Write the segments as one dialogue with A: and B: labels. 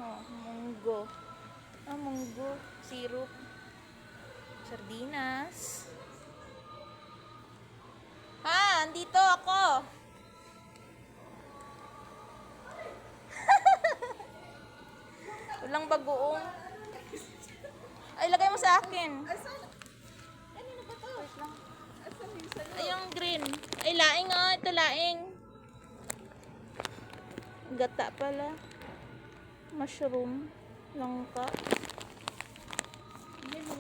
A: Oh, munggo. Ah, munggo. Syrup. Sardinas. Ha, andito ako. Walang bagoong. Ay, lagay mo sa akin.
B: Kanino ba to?
A: Wait lang.
B: Asan yung sa'yo?
A: Ay, yung green. Ay, laing ah. Ito laing. Gata pala. Mushroom. Langka.
B: Yan o.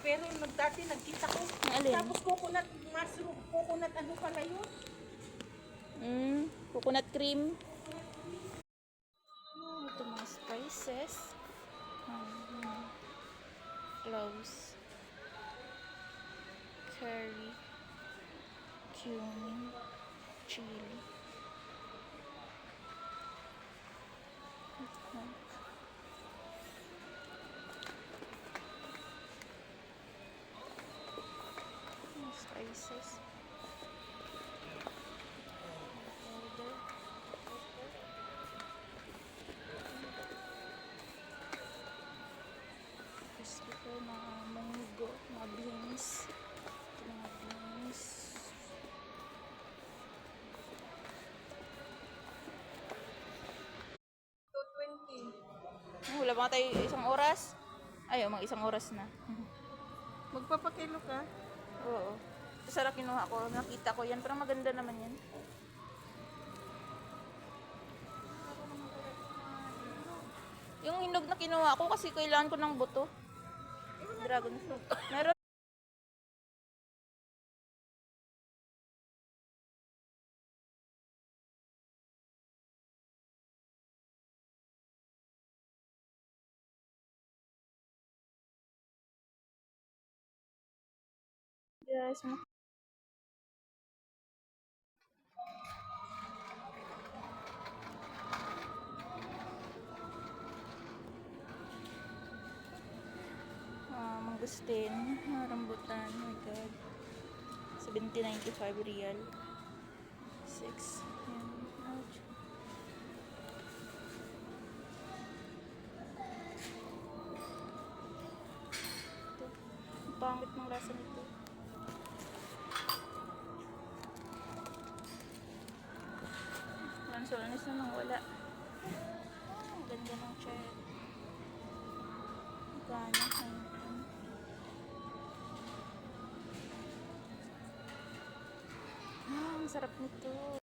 B: Pero dati nagkita ko.
A: Ang alin?
B: Tapos coconut mushroom. Coconut ano pala yun?
A: Coconut cream. Oh, ito mga spices. Cloves. Curry. Cumin. Chili. Spices. Powder. Crispy ko, mga munggo, mga beans. Mga beans. Wala pa nga tayo isang oras. Ayaw, mga isang oras na.
B: Magpapakilo ka?
A: Oo. Ito sarap kinuha ko. Nakita ko yan. Parang maganda naman yan. Yung hinog na kinuha ko kasi kailangan ko ng buto. Dragon fruit. Meron. Guys, mangustin, rambutan, oh my god. 70.95 real. 6. Yan. Ouch. Ito. Ang pangit ng lasa nito. Lansones na nang wala. Ang ganda ng cherry. Magkano? Ang sarap nito.